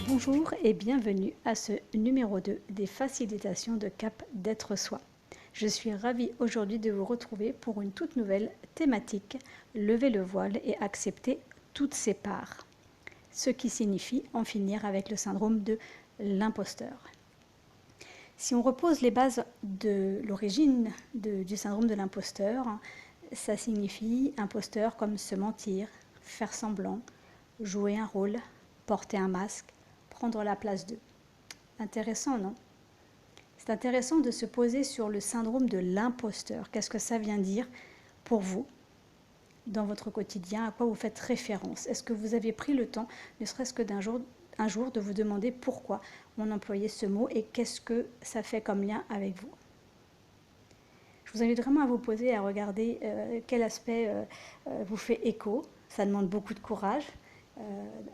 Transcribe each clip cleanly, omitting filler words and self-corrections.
Bonjour et bienvenue à ce numéro 2 des facilitations de Cap d'être soi. Je suis ravie aujourd'hui de vous retrouver pour une toute nouvelle thématique, lever le voile et accepter toutes ses parts. Ce qui signifie en finir avec le syndrome de l'imposteur. Si on repose les bases de l'origine du syndrome de l'imposteur, ça signifie imposteur comme se mentir, faire semblant, jouer un rôle, porter un masque, prendre la place d'eux. Intéressant, non ? C'est intéressant de se poser sur le syndrome de l'imposteur. Qu'est-ce que ça vient dire pour vous dans votre quotidien? À quoi vous faites référence? Est-ce que vous avez pris le temps, ne serait-ce que un jour, de vous demander pourquoi on employait ce mot et qu'est-ce que ça fait comme lien avec vous? Je vous invite vraiment à vous poser, à regarder quel aspect vous fait écho. Ça demande beaucoup de courage,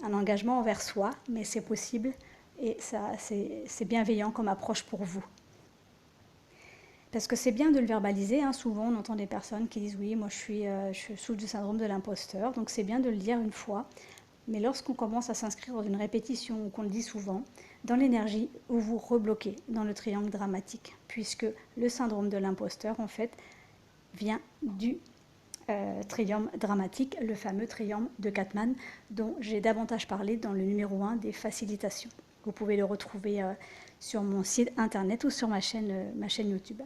un engagement envers soi, mais c'est possible et c'est bienveillant comme approche pour vous. Parce que c'est bien de le verbaliser, hein. Souvent on entend des personnes qui disent oui, moi je souffre du syndrome de l'imposteur, donc c'est bien de le dire une fois. Mais lorsqu'on commence à s'inscrire dans une répétition ou qu'on le dit souvent, dans l'énergie, vous vous rebloquez dans le triangle dramatique, puisque le syndrome de l'imposteur en fait vient du triangle dramatique, le fameux triangle de Karpman, dont j'ai davantage parlé dans le numéro 1 des facilitations. Vous pouvez le retrouver sur mon site internet ou sur ma chaîne YouTube.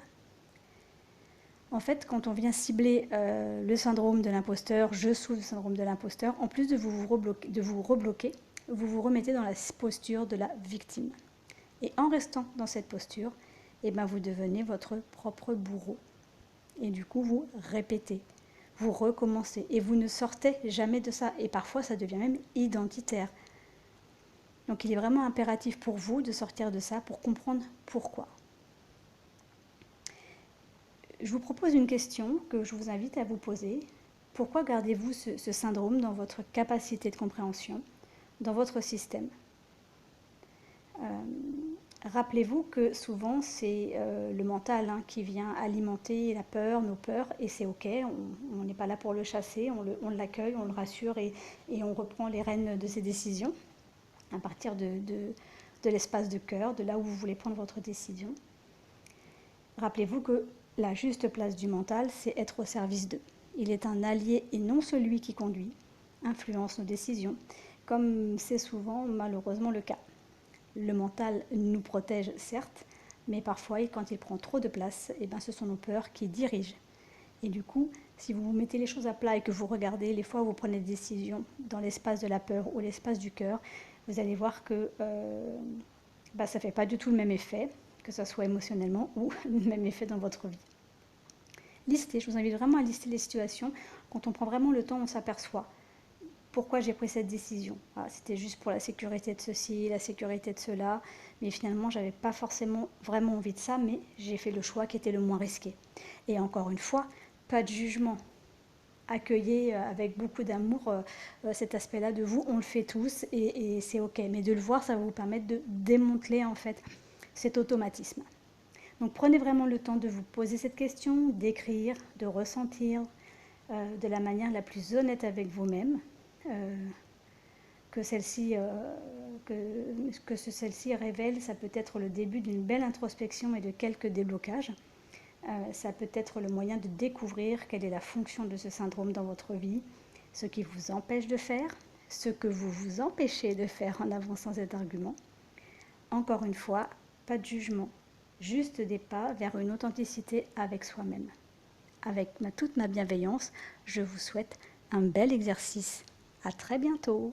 En fait, quand on vient cibler le syndrome de l'imposteur, je souffre du syndrome de l'imposteur, en plus de vous rebloquer, vous vous remettez dans la posture de la victime. Et en restant dans cette posture, eh ben, vous devenez votre propre bourreau. Et du coup, vous répétez, vous recommencez et vous ne sortez jamais de ça. Et parfois, ça devient même identitaire. Donc, il est vraiment impératif pour vous de sortir de ça pour comprendre pourquoi. Je vous propose une question que je vous invite à vous poser. Pourquoi gardez-vous ce syndrome dans votre capacité de compréhension, dans votre système? Rappelez-vous que souvent c'est le mental qui vient alimenter la peur, nos peurs, et c'est ok, on n'est pas là pour le chasser, on l'accueille, on le rassure et on reprend les rênes de ses décisions à partir de l'espace de cœur, de là où vous voulez prendre votre décision. Rappelez-vous que la juste place du mental, c'est être au service d'eux. Il est un allié et non celui qui conduit, influence nos décisions, comme c'est souvent malheureusement le cas. Le mental nous protège certes, mais parfois quand il prend trop de place, ce sont nos peurs qui dirigent. Et du coup, si vous mettez les choses à plat et que vous regardez les fois où vous prenez des décisions dans l'espace de la peur ou l'espace du cœur, vous allez voir que ça ne fait pas du tout le même effet, que ce soit émotionnellement ou le même effet dans votre vie. Listez, je vous invite vraiment à lister les situations. Quand on prend vraiment le temps, on s'aperçoit. Pourquoi j'ai pris cette décision? C'était juste pour la sécurité de ceci, la sécurité de cela, mais finalement, je n'avais pas forcément vraiment envie de ça, mais j'ai fait le choix qui était le moins risqué. Et encore une fois, pas de jugement. Accueillez avec beaucoup d'amour cet aspect-là de vous, on le fait tous et c'est ok. Mais de le voir, ça va vous permettre de démanteler en fait cet automatisme. Donc prenez vraiment le temps de vous poser cette question, d'écrire, de ressentir de la manière la plus honnête avec vous-même, que celle-ci révèle, ça peut être le début d'une belle introspection et de quelques déblocages. Ça peut être le moyen de découvrir quelle est la fonction de ce syndrome dans votre vie, ce qui vous empêche de faire, ce que vous vous empêchez de faire en avançant cet argument. Encore une fois, pas de jugement, juste des pas vers une authenticité avec soi-même. Avec toute ma bienveillance, je vous souhaite un bel exercice. À très bientôt.